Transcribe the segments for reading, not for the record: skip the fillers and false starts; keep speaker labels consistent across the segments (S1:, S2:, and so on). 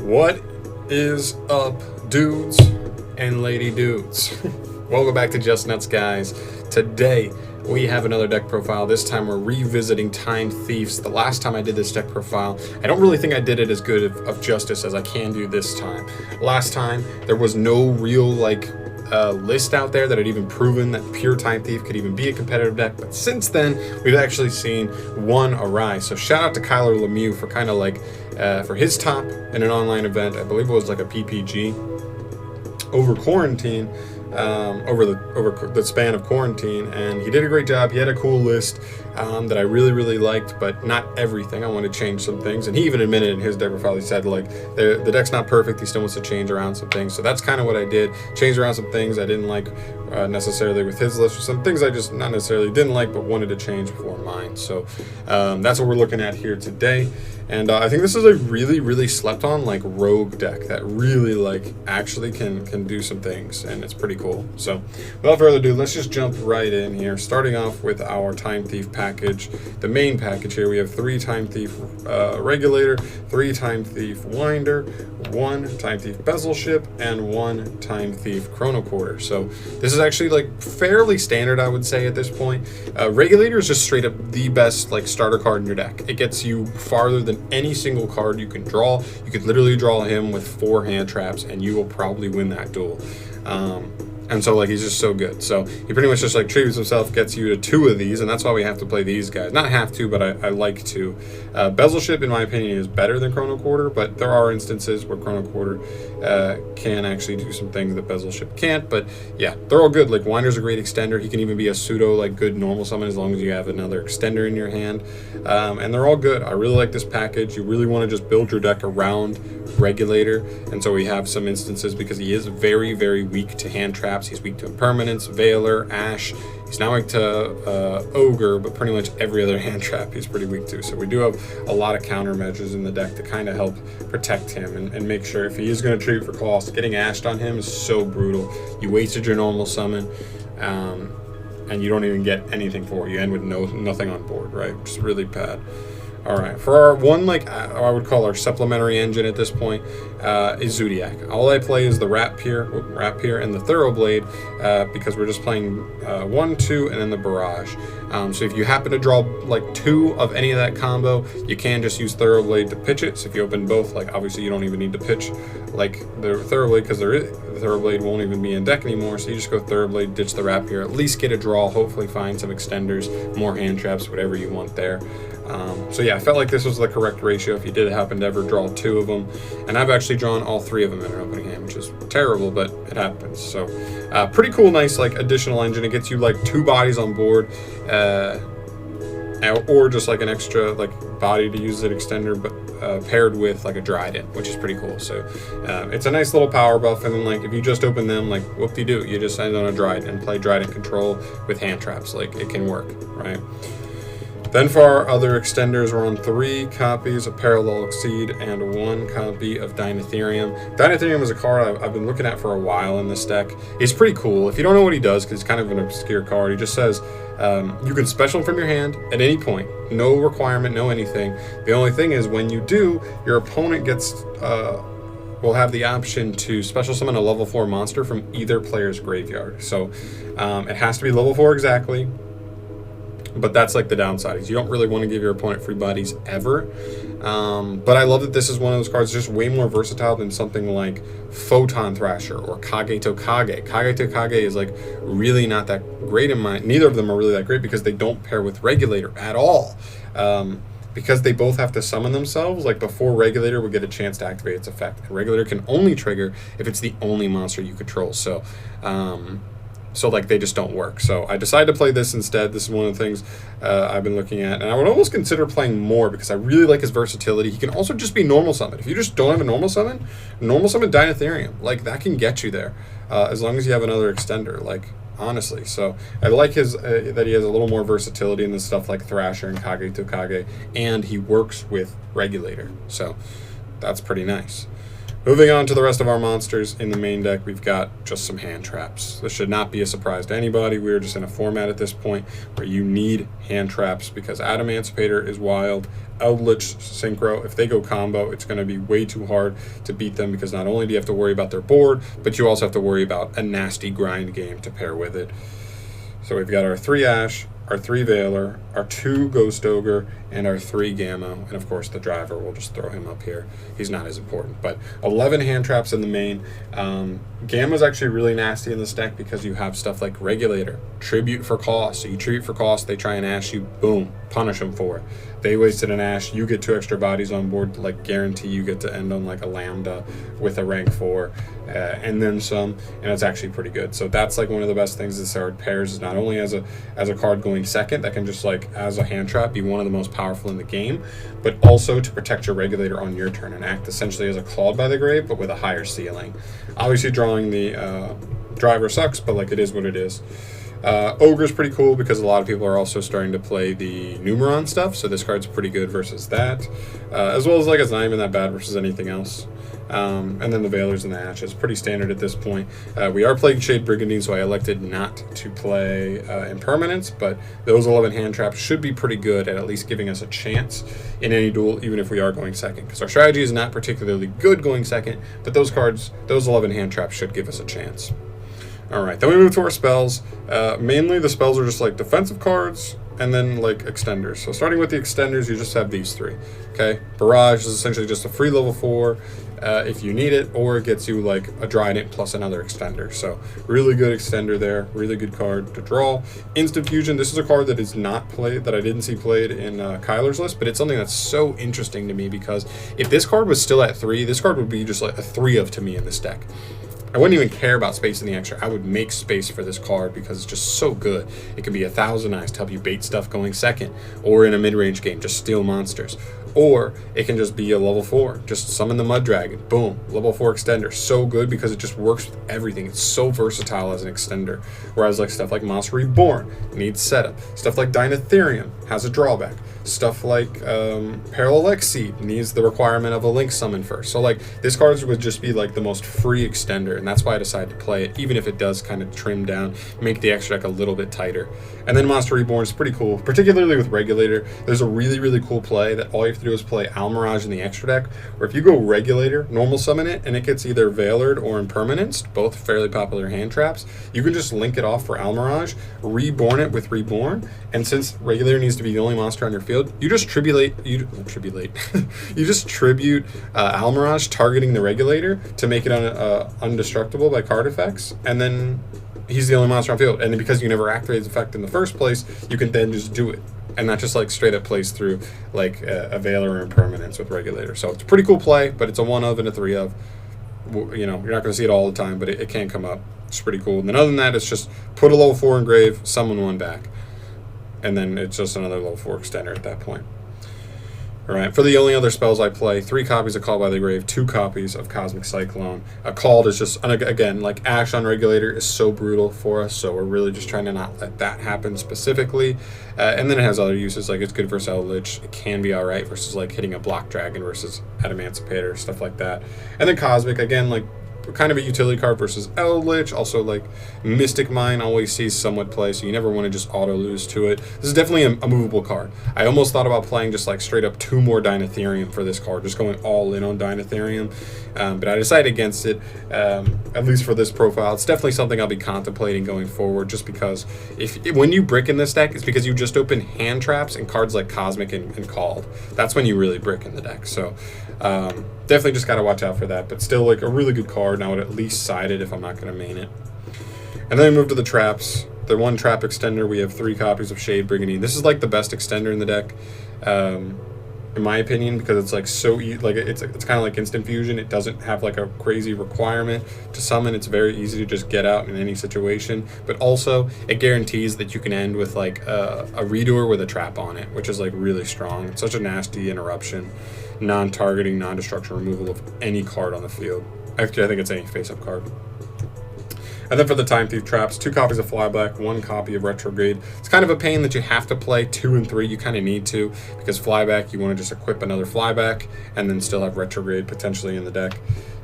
S1: What is up, dudes and lady dudes? Welcome back to Just Nuts, guys. Today we have another deck profile. This time we're revisiting Time Thieves. The last time I did this deck profile, I don't really think I did it as good of justice as I can do this time. Last time there was no real list out there that had even proven that pure Time Thief could even be a competitive deck, but since then we've actually seen one arise. So shout out to Kyler Lemieux for kind of for his top in an online event. I believe it was like a PPG over quarantine, over the span of quarantine, and he did a great job. He had a cool list that I really liked, but not everything. I want to change some things, and he even admitted in his deck profile, he said the deck's not perfect, he still wants to change around some things. So that's kind of what I did, changed around some things I didn't like necessarily with his list, or some things I just not necessarily didn't like but wanted to change for mine. So that's what we're looking at here today. And I think this is a really slept on rogue deck that really actually can do some things, and it's pretty cool. So without further ado, let's just jump right in here, starting off with our Time Thief package. The main package here, we have 3 Time Thief Regulator, 3 Time Thief Winder, 1 Time Thief Bezel Ship, and 1 Time Thief Chrono Quarter. So this is actually fairly standard, I would say, at this point. Regulator is just straight up the best starter card in your deck. It gets you farther than any single card you can draw. You could literally draw him with 4 hand traps and you will probably win that duel. And so he's just so good. So he pretty much just tributes himself, gets you to 2 of these, and that's why we have to play these guys. Not have to, but I like to. Bezel Ship, in my opinion, is better than Chrono Quarter, but there are instances where Chrono Quarter can actually do some things that Bezel Ship can't. But yeah, they're all good. Winder's a great extender. He can even be a pseudo good normal summon as long as you have another extender in your hand. And they're all good. I really like this package. You really want to just build your deck around Regulator, and so we have some instances because he is very weak to hand traps. He's weak to Impermanence, Veiler, Ash. He's not weak to Ogre, but pretty much every other hand trap he's pretty weak to. So we do have a lot of countermeasures in the deck to kind of help protect him and make sure if he is going to tribute for cost, getting Ashed on him is so brutal. You wasted your normal summon, and you don't even get anything for it. You end with nothing on board, right? Which is really bad. All right, for our one, I would call our supplementary engine at this point, is Zodiac. All I play is the Rapier and the Thoroughblade, because we're just playing 1, 2, and then the Barrage. So if you happen to draw 2 of any of that combo, you can just use Thoroughblade to pitch it. So if you open both, obviously you don't even need to pitch the Thoroughblade, because the Thoroughblade won't even be in deck anymore. So you just go Thoroughblade, ditch the Rapier, at least get a draw, hopefully find some extenders, more hand traps, whatever you want there. So yeah, I felt like this was the correct ratio if you did happen to ever draw 2 of them. And I've actually drawn all 3 of them in an opening hand, which is terrible, but it happens. So pretty cool, nice additional engine. It gets you 2 bodies on board, or just an extra body to use as an extender, but paired with a Dryden, which is pretty cool. So it's a nice little power buff, and then if you just open them, whoop-de-doo, you just send on a Dryden and play Dryden control with hand traps. It can work, right? Then for our other extenders, we're on 3 copies of Parallel Exceed and 1 copy of Dynatherium. Dynatherium is a card I've been looking at for a while in this deck. He's pretty cool. If you don't know what he does, because it's kind of an obscure card, he just says you can special him from your hand at any point. No requirement, no anything. The only thing is when you do, your opponent will have the option to special summon a level 4 monster from either player's graveyard. So it has to be level 4 exactly. But that's the downside, is you don't really want to give your opponent free bodies ever. But I love that this is one of those cards just way more versatile than something like Photon Thrasher or Kage to Kage. Kage to Kage is really not that great in my... Neither of them are really that great because they don't pair with Regulator at all. Because they both have to summon themselves, before Regulator would get a chance to activate its effect. And Regulator can only trigger if it's the only monster you control. So they just don't work. So I decided to play this instead. This is one of the things I've been looking at, and I would almost consider playing more because I really like his versatility. He can also just be normal summon. If you just don't have a normal summon Dynatherium, that can get you there, as long as you have another extender, honestly. So I like his that he has a little more versatility in the stuff like Thrasher and Kage to Kage, and he works with Regulator. So that's pretty nice. Moving on to the rest of our monsters in the main deck, we've got just some hand traps. This should not be a surprise to anybody. We're just in a format at this point where you need hand traps because Adamantipator is wild. Eldritch Synchro, if they go combo, it's going to be way too hard to beat them because not only do you have to worry about their board, but you also have to worry about a nasty grind game to pair with it. So we've got our 3 Ash, our 3 Veiler, our 2 Ghost Ogre, and our 3 Gamma, and of course the driver, we'll just throw him up here. He's not as important, but 11 hand traps in the main. Gamma's actually really nasty in this deck because you have stuff like Regulator, Tribute for cost. So you tribute for cost, they try and Ash you, boom, punish them for it. They wasted an Ash, you get 2 extra bodies on board, like guarantee you get to end on like a Lambda with a rank 4, and then some, and it's actually pretty good. So that's like one of the best things this card pairs is not only as a card going second that can just like as a hand trap be one of the most powerful in the game, but also to protect your Regulator on your turn and act essentially as a Clawed by the Grave, but with a higher ceiling. Obviously drawing the driver sucks, but like it is what it is. Ogre's pretty cool because a lot of people are also starting to play the Numeron stuff, so this card's pretty good versus that. As well as like it's not even that bad versus anything else. And then the Veilers and the Ashes, pretty standard at this point. We are playing Shade Brigandine, so I elected not to play Impermanence, but those 11 hand traps should be pretty good at least giving us a chance in any duel, even if we are going second. Because our strategy is not particularly good going second, but those cards, those 11 hand traps should give us a chance. Alright, then we move to our spells. Mainly the spells are just like defensive cards and then like extenders. So starting with the extenders, you just have these 3. Okay, Barrage is essentially just a free level 4 if you need it, or it gets you like a Trident plus another extender. So really good extender there, really good card to draw. Instant Fusion, this is a card that is not played, that I didn't see played in Kyler's list, but it's something that's so interesting to me because if this card was still at 3, this card would be just like a 3 of to me in this deck. I wouldn't even care about space in the extra. I would make space for this card because it's just so good. It can be 1,000 eyes to help you bait stuff going second, or in a mid-range game, just steal monsters. Or it can just be a level 4, just summon the Mud Dragon, boom, level 4 extender. So good because it just works with everything. It's so versatile as an extender. Whereas like stuff like Monster Reborn needs setup. Stuff like Dinotherium has a drawback. Stuff like Parallel Seed needs the requirement of a Link summon first. So like this card would just be like the most free extender, and that's why I decided to play it, even if it does kind of trim down, make the extra deck a little bit tighter. And then Monster Reborn is pretty cool, particularly with Regulator. There's a really, really cool play that all you have to do is play Almirage in the extra deck, or if you go Regulator, normal summon it, and it gets either Veilered or Impermanenced, both fairly popular hand traps, you can just link it off for Almirage, reborn it with Reborn, and since Regulator needs to be the only monster on your field, you just tribute Almirage targeting the Regulator to make it undestructible by card effects, and then he's the only monster on field. And because you never activated his effect in the first place, you can then just do it. And that just like straight up plays through like a Veiler or Impermanence with Regulator. So it's a pretty cool play, but it's a 1 of and a 3 of. You know, you're not going to see it all the time, but it can come up. It's pretty cool. And then other than that, it's just put a level 4 engrave, summon 1 back. And then it's just another level 4 extender at that point. Alright, for the only other spells I play, 3 copies of Called by the Grave, 2 copies of Cosmic Cyclone. Called is just, again, like Ash on Regulator is so brutal for us, so we're really just trying to not let that happen specifically. And then it has other uses, like it's good versus Eldritch, it can be alright versus like hitting a Block Dragon versus Adamantipator, stuff like that. And then Cosmic, again, like kind of a utility card versus Eldritch. Also, like Mystic Mine always sees somewhat play, so you never want to just auto lose to it. This is definitely a movable card. I almost thought about playing just like straight up 2 more Dinotherium for this card, just going all in on Dinotherium, but I decided against it, at least for this profile. It's definitely something I'll be contemplating going forward, just because when you brick in this deck, it's because you just open hand traps and cards like Cosmic and Called. That's when you really brick in the deck. So definitely just got to watch out for that, but still like a really good card, and I would at least side it if I'm not going to main it. And then we move to the traps. The 1 trap extender, we have 3 copies of Shade Brigandine. This is like the best extender in the deck, in my opinion, because it's like so like it's kind of like Instant Fusion. It doesn't have like a crazy requirement to summon. It's very easy to just get out in any situation, but also it guarantees that you can end with like a Redoer with a trap on it, which is like really strong. It's such a nasty interruption, non-targeting, non-destruction removal of any card on the field. Actually, I think it's any face-up card. And then for the Time Thief traps, 2 copies of Flyback, 1 copy of Retrograde. It's kind of a pain that you have to play 2 and 3. You kind of need to, because Flyback, you want to just equip another Flyback and then still have Retrograde potentially in the deck.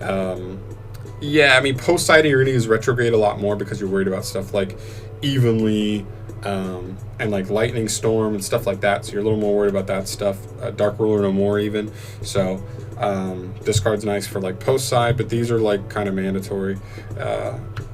S1: Yeah, I mean, post-siding you're going to use retrograde a lot more because you're worried about stuff like evenly and like lightning storm and stuff like that. So you're a little more worried about that stuff. Dark ruler no more even. So this card's nice for like post-side, but these are like kind of mandatory.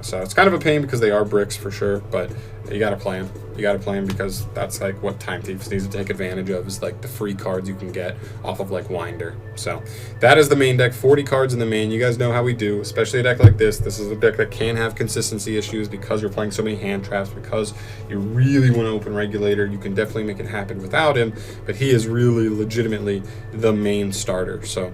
S1: So it's kind of a pain because they are bricks for sure, but you got to play them. You got to play them because that's like what Time Thieves needs to take advantage of, is like the free cards you can get off of like Winder. So that is the main deck. 40 cards in the main. You guys know how we do, especially a deck like this. This is a deck that can have consistency issues because you're playing so many hand traps, because you really want to open Regulator. You can definitely make it happen without him, but he is really legitimately the main starter. So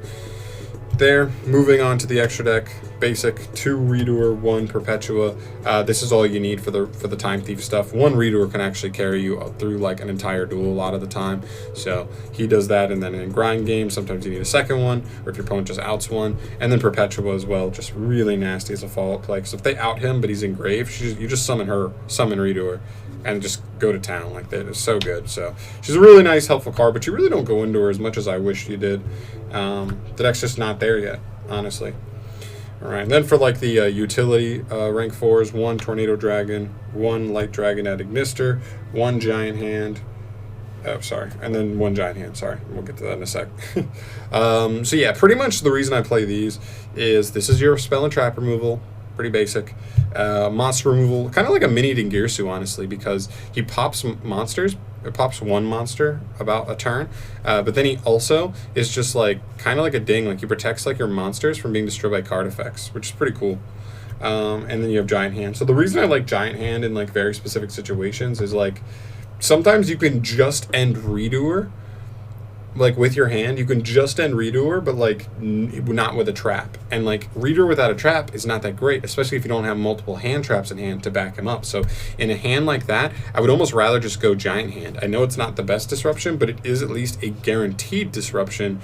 S1: there, moving on to the extra deck. Basic, 2 Redoer, 1 Perpetua. This is all you need for the Time Thief stuff. 1 Redoer can actually carry you through like an entire duel a lot of the time. So he does that, and then in grind games, sometimes you need a second one, or if your opponent just outs one. And then Perpetua as well, just really nasty as a follow-up play. So if they out him, but he's engraved, you just summon Redoer, and just go to town like that. It's so good. So she's a really nice, helpful card, but you really don't go into her as much as I wish you did. The deck's just not there yet, honestly. All right, and then for like the utility rank 4s, 1 Tornado Dragon, 1 Light Dragon at Ignister, 1 Giant Hand. Oh, sorry, and then 1 Giant Hand. Sorry, we'll get to that in a sec. So yeah, pretty much the reason I play these is this is your spell and trap removal. Pretty basic. Monster removal, kind of like a mini Dingirsu, honestly, because he pops monsters. It pops 1 monster about a turn, but then he also is just like kind of like a ding, like he protects like your monsters from being destroyed by card effects, which is pretty cool. And then you have Giant Hand. So the reason I like Giant Hand in like very specific situations is like sometimes you can just end Redoer. Like with your hand, you can just end Redoer, but like not with a trap. And like Redoer without a trap is not that great, especially if you don't have multiple hand traps in hand to back him up. So in a hand like that, I would almost rather just go Giant Hand. I know it's not the best disruption, but it is at least a guaranteed disruption,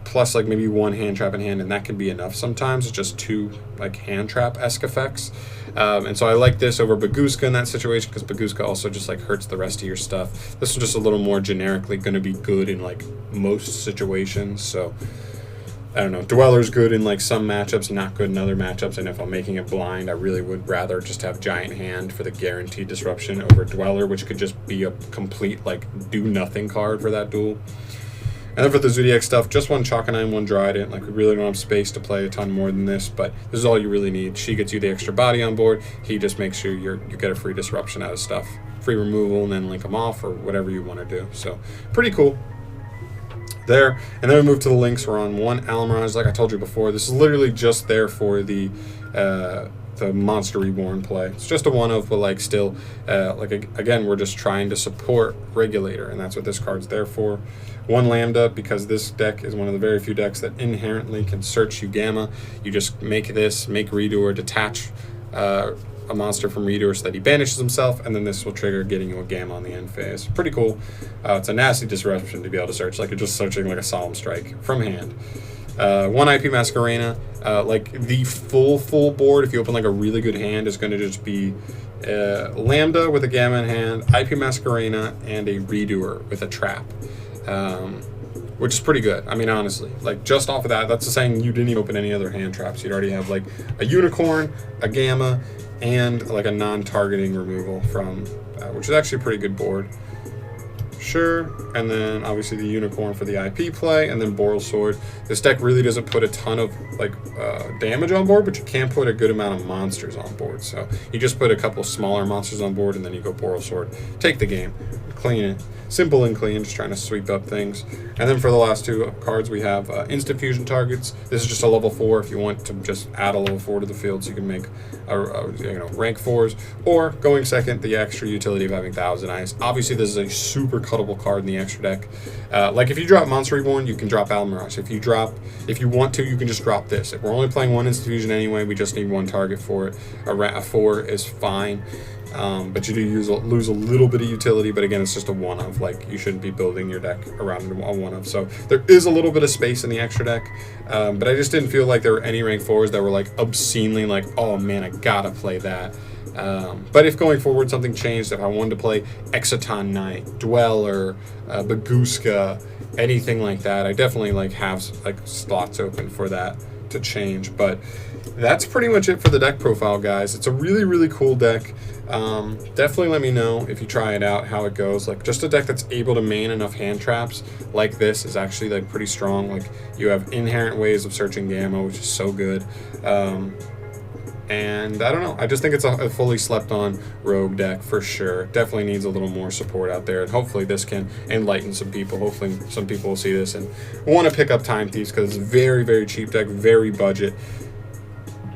S1: plus like maybe 1 hand trap in hand, and that can be enough sometimes. It's just 2 like hand trap-esque effects. And so I like this over Baguska in that situation, because Baguska also just like hurts the rest of your stuff. This is just a little more generically going to be good in like most situations. So I don't know, Dweller's good in like some matchups, not good in other matchups, and if I'm making it blind, I really would rather just have Giant Hand for the guaranteed disruption over Dweller, which could just be a complete like do nothing card for that duel. And then for the Zodiac stuff, just 1 Chalkonine, 1 Dryden. Like, we really don't have space to play a ton more than this, but this is all you really need. She gets you the extra body on board. He just makes sure you get a free disruption out of stuff. Free removal, and then link them off, or whatever you want to do. So, pretty cool. There. And then we move to the links. We're on 1 Almirage, like I told you before. This is literally just there for the Monster Reborn play. It's just a one-of, but like still, like again, we're just trying to support Regulator, and that's what this card's there for. 1 Lambda, because this deck is one of the very few decks that inherently can search you Gamma. You just make Redoer, detach a monster from Redoer so that he banishes himself, and then this will trigger getting you a Gamma on the end phase. Pretty cool. It's a nasty disruption to be able to search, like you're just searching like a Solemn Strike from hand. 1 IP Masquerena, like the full board, if you open like a really good hand, is going to just be Lambda with a Gamma in hand, IP Masquerena, and a Redoer with a trap. Which is pretty good. I mean, honestly, like just off of that, that's saying you didn't even open any other hand traps. You'd already have like a Unicorn, a Gamma, and like a non-targeting removal from, which is actually a pretty good board. Sure, and then obviously the Unicorn for the IP play, and then Boral Sword. This deck really doesn't put a ton of like damage on board, but you can put a good amount of monsters on board. So you just put a couple smaller monsters on board, and then you go Boral Sword, take the game, clean it. Simple and clean, just trying to sweep up things. And then for the last 2 cards, we have instant fusion targets. This is just a level 4 if you want to just add a level 4 to the field, so you can make rank 4s. Or going second, the extra utility of having Thousand Eyes. Obviously, this is a super cuttable card in the extra deck. Like if you drop Monster Reborn, you can drop Almirage. If you want to, you can just drop this. If we're only playing 1 instant fusion anyway, we just need 1 target for it. A 4 is fine. But you do lose a little bit of utility, but again, it's just a one-of. Like, you shouldn't be building your deck around a one-of. So there is a little bit of space in the extra deck, but I just didn't feel like there were any rank 4s that were like obscenely like, oh man, I gotta play that. But if going forward something changed, if I wanted to play Exciton Knight, Dweller, Baguska, anything like that, I definitely like have like slots open for that. to change. But that's pretty much it for the deck profile, guys. It's a really, really cool deck. Definitely let me know if you try it out, how it goes. Like, just a deck that's able to main enough hand traps like this is actually like pretty strong. Like, you have inherent ways of searching Gamma, which is so good. And I don't know, I just think it's a fully slept on rogue deck for sure. Definitely needs a little more support out there, and hopefully this can enlighten some people. Hopefully some people will see this and want to pick up Time Thieves, because it's a very, very cheap deck, very budget.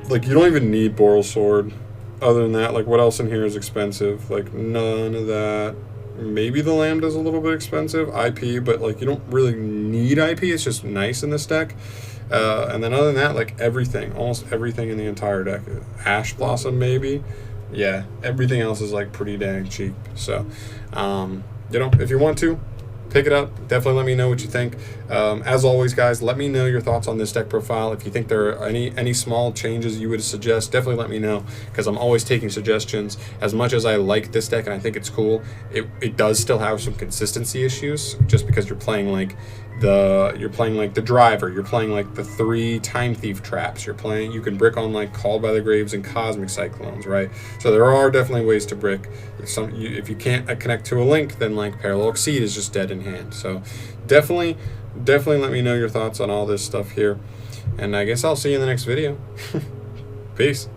S1: Like, you don't even need Boral Sword. Other than that, like, what else in here is expensive? Like, none of that. Maybe the Lambda's a little bit expensive, IP, but like, you don't really need IP. It's just nice in this deck. And then other than that, like, everything, almost everything in the entire deck. Ash Blossom, maybe. Yeah, everything else is like pretty dang cheap. So, you know, if you want to pick it up, definitely let me know what you think. As always, guys, let me know your thoughts on this deck profile. If you think there are any small changes you would suggest, definitely let me know, because I'm always taking suggestions. As much as I like this deck and I think it's cool, it does still have some consistency issues, just because you're playing like the driver, you're playing like the 3 Time Thief traps, you can brick on like Called by the Graves and Cosmic Cyclones, right? So there are definitely ways to brick. If you can't connect to a link, then like Parallel Exceed is just dead in hand. So definitely let me know your thoughts on all this stuff here, and I guess I'll see you in the next video. Peace.